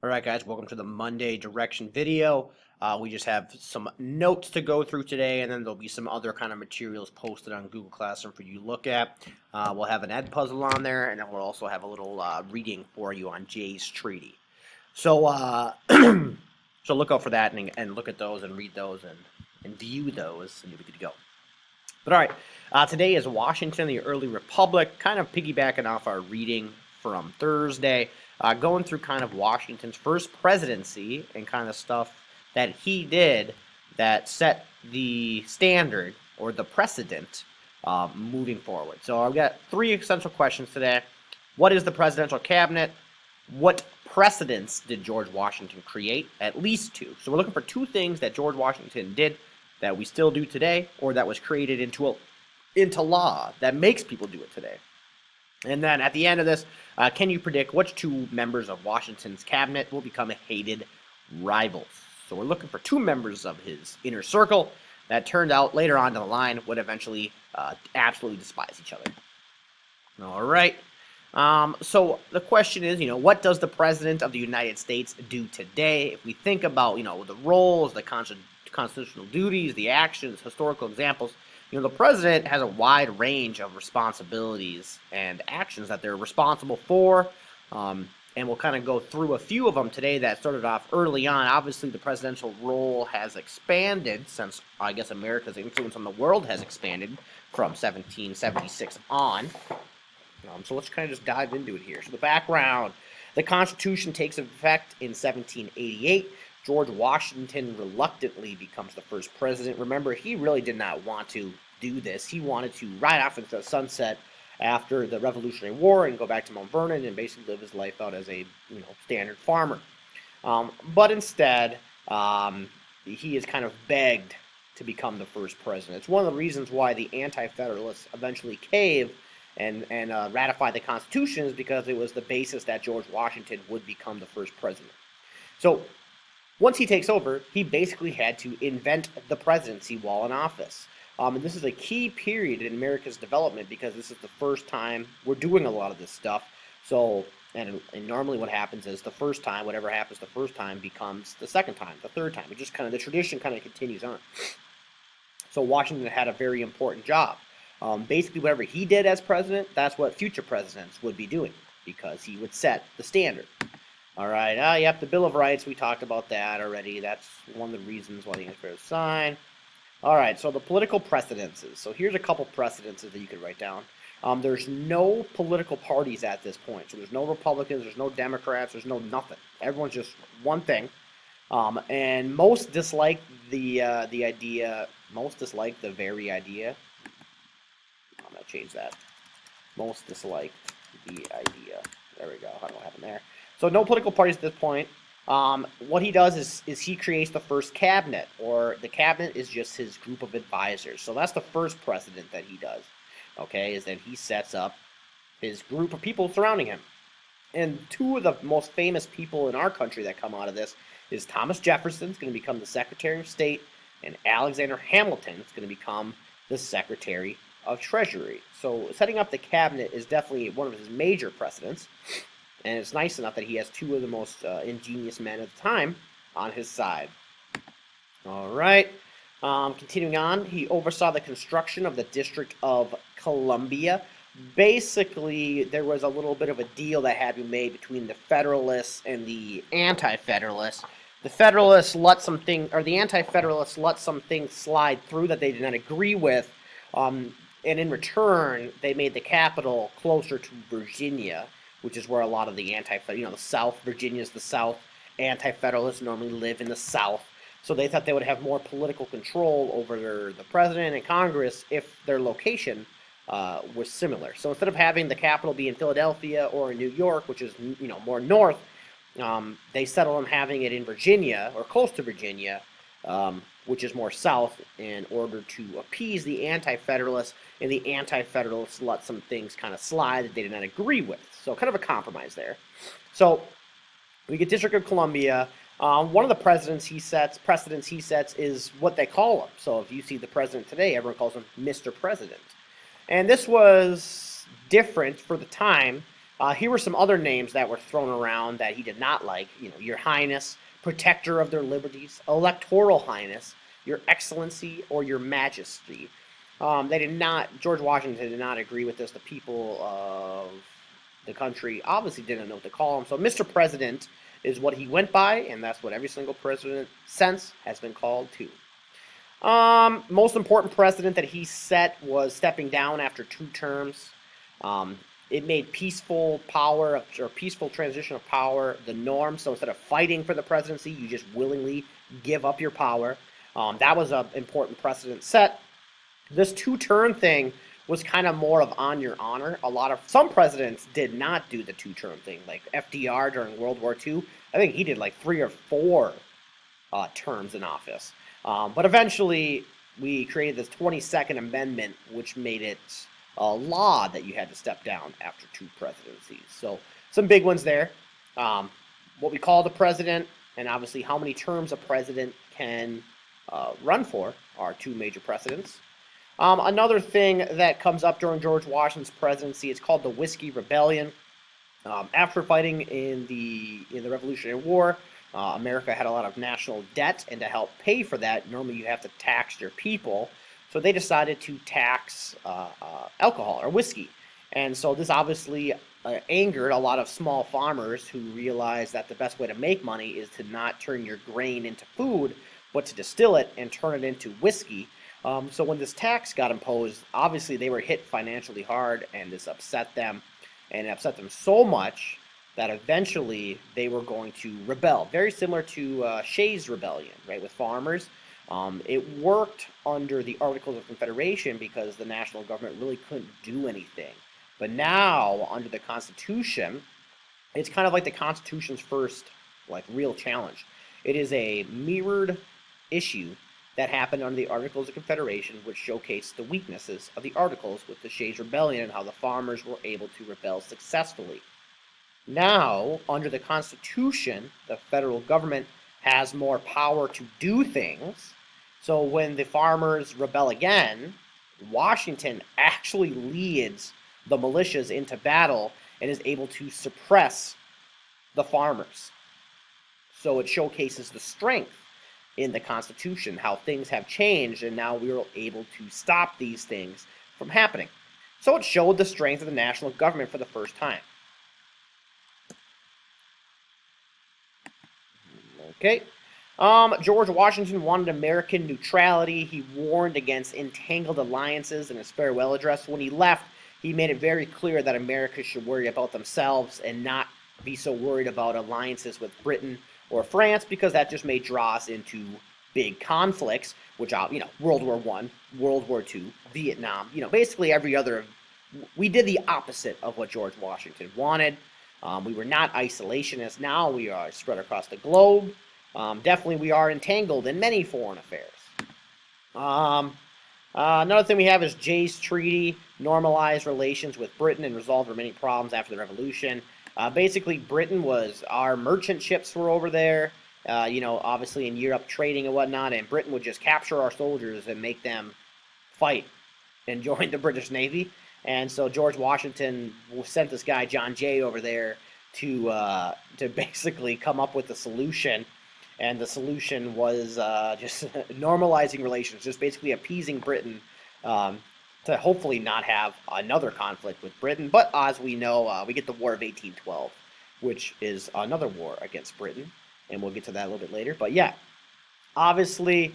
Alright guys, welcome to the Monday Direction video. We just have some notes to go through today, and then there'll be some other kind of materials posted on Google Classroom for you to look at. We'll have an ed puzzle on there, and then we'll also have a little reading for you on Jay's Treaty. So, so look out for that and look at those and read those and view those, and you'll be good to go. But alright, today is Washington, the Early Republic, kind of piggybacking off our reading from Thursday. Going through kind of Washington's first presidency and kind of stuff that he did that set the standard or the precedent moving forward. So I've got three essential questions today. What is the presidential cabinet? What precedents did George Washington create? At least two. So we're looking for two things that George Washington did that we still do today, or that was created into law that makes people do it today. And then at the end of this, can you predict which two members of Washington's cabinet will become hated rivals? So we're looking for two members of his inner circle that turned out later on down the line would eventually absolutely despise each other. All right. So the question is, what does the President of the United States do today? If we think about, the roles, the constitutional duties, the actions, historical examples, the president has a wide range of responsibilities and actions that they're responsible for, and we'll kind of go through a few of them today that started off early on. Obviously, the presidential role has expanded since, I guess, America's influence on the world has expanded from 1776 on. So let's kind of just dive into it here. So the background, the Constitution takes effect in 1788. George Washington reluctantly becomes the first president. Remember, he really did not want to do this. He wanted to ride off into the sunset after the Revolutionary War and go back to Mount Vernon and basically live his life out as a standard farmer. But instead, he is kind of begged to become the first president. It's one of the reasons why the Anti-Federalists eventually caved and ratify the Constitution, is because it was the basis that George Washington would become the first president. So once he takes over, he basically had to invent the presidency while in office. And this is a key period in America's development because this is the first time we're doing a lot of this stuff. So, and normally what happens is the first time, whatever happens the first time becomes the second time, the third time. It just kind of, the tradition kind of continues on. So Washington had a very important job. Basically, whatever he did as president, that's what future presidents would be doing because he would set the standard. All right, yep, the Bill of Rights, we talked about that already. That's one of the reasons why the fair to sign. All right, so the political precedences. So here's a couple precedences that you could write down. There's no political parties at this point. So there's no Republicans, there's no Democrats, there's no nothing. Everyone's just one thing. And most dislike the idea, most dislike the very idea. I'm going to change that. Most dislike the idea. There we go. I don't know what happened there. So no political parties at this point. What he does is he creates the first cabinet, or the cabinet is just his group of advisors. So that's the first precedent that he does, okay, is that he sets up his group of people surrounding him. And two of the most famous people in our country that come out of this is Thomas Jefferson, is going to become the Secretary of State, and Alexander Hamilton is going to become the Secretary of Treasury. So setting up the cabinet is definitely one of his major precedents. And it's nice enough that he has two of the most ingenious men at the time on his side. All right. Continuing on, he oversaw the construction of the District of Columbia. Basically, there was a little bit of a deal that had been made between the Federalists and the Anti-Federalists. The Federalists let something, or the Anti-Federalists let some things slide through that they did not agree with. And in return, they made the capital closer to Virginia, which is where a lot of the the South, Virginia's the South, Anti-Federalists normally live in the South. So they thought they would have more political control over the president and Congress if their location was similar. So instead of having the capital be in Philadelphia or in New York, which is more north, they settled on having it in Virginia or close to Virginia, which is more south, in order to appease the Anti-Federalists, and the Anti-Federalists let some things kind of slide that they did not agree with. So kind of a compromise there. So we get District of Columbia. One of the precedents he sets is what they call him. So if you see the president today, everyone calls him Mr. President. And this was different for the time Here were some other names that were thrown around that he did not like. Your Highness, Protector of their Liberties, Electoral Highness, Your Excellency, or Your Majesty. They did not. George Washington did not agree with this. The people of the country obviously didn't know what to call him. So Mr. President is what he went by, and that's what every single president since has been called to. Most important precedent that he set was stepping down after 2 terms. It made peaceful power or peaceful transition of power the norm. So instead of fighting for the presidency, you just willingly give up your power. That was an important precedent set. This 2-term thing was kind of more of on your honor. Some presidents did not do the 2-term thing, like FDR during World War II. I think he did like 3 or 4 terms in office. But eventually, we created this 22nd Amendment, which made it a law that you had to step down after 2 presidencies. So some big ones there. What we call the president, and obviously how many terms a president can run for are 2 major precedents. Another thing that comes up during George Washington's presidency is called the Whiskey Rebellion. After fighting in the Revolutionary War, America had a lot of national debt, and to help pay for that, normally you have to tax your people. So they decided to tax alcohol or whiskey. And so this obviously angered a lot of small farmers who realized that the best way to make money is to not turn your grain into food, but to distill it and turn it into whiskey. So when this tax got imposed, obviously they were hit financially hard, and this upset them. And it upset them so much that eventually they were going to rebel. Very similar to Shays' Rebellion, right, with farmers. It worked under the Articles of Confederation because the national government really couldn't do anything. But now, under the Constitution, it's kind of like the Constitution's first, real challenge. It is a mirrored issue that happened under the Articles of Confederation, which showcased the weaknesses of the Articles with the Shays' Rebellion and how the farmers were able to rebel successfully. Now, under the Constitution, the federal government has more power to do things. So when the farmers rebel again, Washington actually leads the militias into battle and is able to suppress the farmers. So it showcases the strength in the Constitution, how things have changed, and now we are able to stop these things from happening. So it showed the strength of the national government for the first time. Okay. George Washington wanted American neutrality. He warned against entangled alliances in his farewell address. When he left, he made it very clear that America should worry about themselves and not be so worried about alliances with Britain or France, because that just may draw us into big conflicts, which, World War I, World War II, Vietnam, basically every other. We did the opposite of what George Washington wanted. We were not isolationists. Now we are spread across the globe. Definitely we are entangled in many foreign affairs. Another thing we have is Jay's Treaty, normalized relations with Britain and resolved remaining problems after the Revolution. Basically, Britain was, our merchant ships were over there, obviously in Europe trading and whatnot, and Britain would just capture our soldiers and make them fight and join the British Navy. And so George Washington sent this guy, John Jay, over there to basically come up with a solution. And the solution was just normalizing relations, just basically appeasing Britain to hopefully not have another conflict with Britain. But as we know, we get the War of 1812, which is another war against Britain, and we'll get to that a little bit later. But yeah, obviously,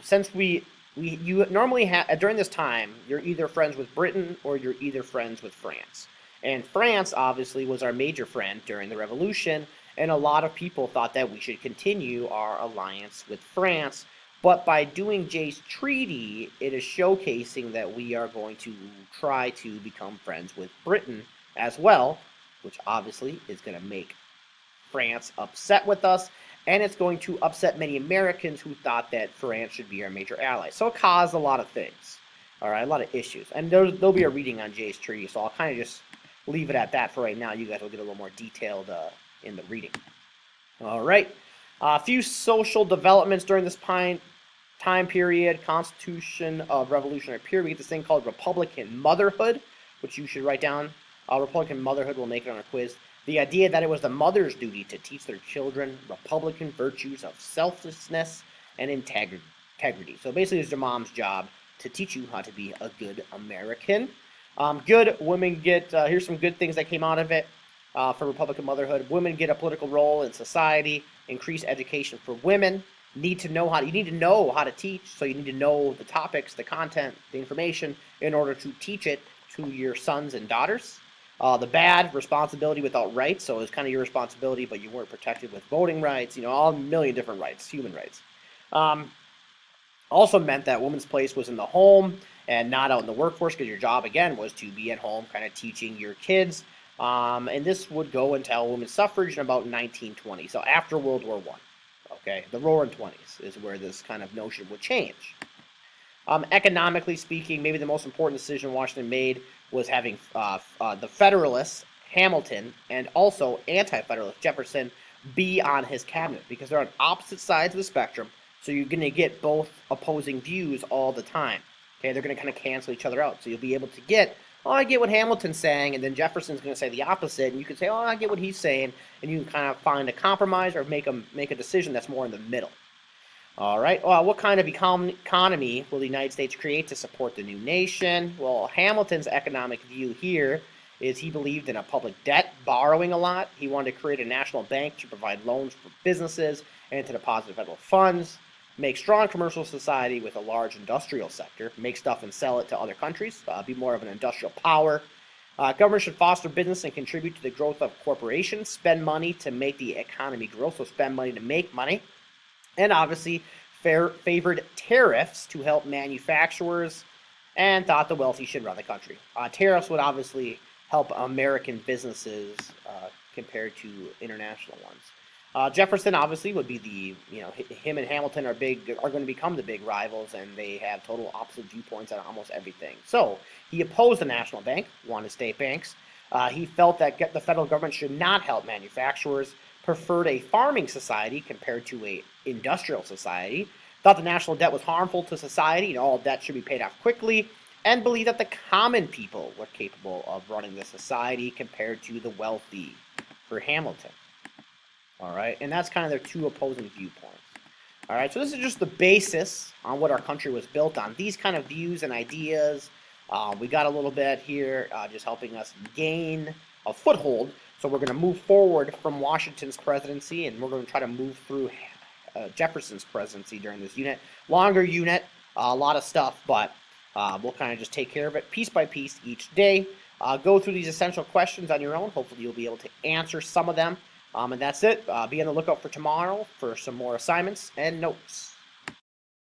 since you normally have, during this time, you're either friends with Britain or you're either friends with France. And France, obviously, was our major friend during the Revolution, and a lot of people thought that we should continue our alliance with France. But by doing Jay's Treaty, it is showcasing that we are going to try to become friends with Britain as well, which obviously is going to make France upset with us, and it's going to upset many Americans who thought that France should be our major ally. So it caused a lot of things, all right, a lot of issues. And there'll be a reading on Jay's Treaty, so I'll kind of just leave it at that for right now. You guys will get a little more detailed in the reading. All right. A few social developments during this time period. Constitution of Revolutionary period. We get this thing called Republican Motherhood, which you should write down Republican motherhood will make it on a quiz. The idea that it was the mother's duty to teach their children Republican virtues of selflessness and integrity. So basically, it's your mom's job to teach you how to be a good American. Good women get, here's some good things that came out of it for Republican motherhood. Women get a political role in society, increase education for women. You need to know how to teach, so you need to know the topics, the content, the information in order to teach it to your sons and daughters. The bad, responsibility without rights, so it's kind of your responsibility, but you weren't protected with voting rights, all a million different rights, human rights. Also meant that women's place was in the home and not out in the workforce, because your job, again, was to be at home kind of teaching your kids. And this would go until women's suffrage in about 1920, so after World War I. Okay, the Roaring Twenties is where this kind of notion would change. Economically speaking, maybe the most important decision Washington made was having the Federalists, Hamilton, and also Anti-Federalist Jefferson be on his cabinet, because they're on opposite sides of the spectrum, so you're going to get both opposing views all the time. Okay, they're going to kind of cancel each other out, so you'll be able to get, oh, I get what Hamilton's saying, and then Jefferson's going to say the opposite, and you can say, oh, I get what he's saying, and you can kind of find a compromise or make a decision that's more in the middle. All right, well, what kind of economy will the United States create to support the new nation? Well, Hamilton's economic view here is he believed in a public debt, borrowing a lot. He wanted to create a national bank to provide loans for businesses and to deposit federal funds, make strong commercial society with a large industrial sector, make stuff and sell it to other countries, be more of an industrial power. Government should foster business and contribute to the growth of corporations, spend money to make the economy grow, so spend money to make money. And obviously favored tariffs to help manufacturers, and thought the wealthy should run the country. Tariffs would obviously help American businesses compared to international ones. Jefferson obviously would be him and Hamilton are going to become the big rivals, and they have total opposite viewpoints on almost everything. So he opposed the national bank, wanted state banks. He felt that the federal government should not help manufacturers, preferred a farming society compared to a industrial society, thought the national debt was harmful to society, all debt should be paid off quickly, and believed that the common people were capable of running the society compared to the wealthy for Hamilton. All right, and that's kind of their two opposing viewpoints. All right, so this is just the basis on what our country was built on. These kind of views and ideas, we got a little bit here just helping us gain a foothold. So we're going to move forward from Washington's presidency, and we're going to try to move through Jefferson's presidency during this unit. Longer unit, a lot of stuff, but we'll kind of just take care of it piece by piece each day. Go through these essential questions on your own. Hopefully you'll be able to answer some of them. And that's it. Be on the lookout for tomorrow for some more assignments and notes.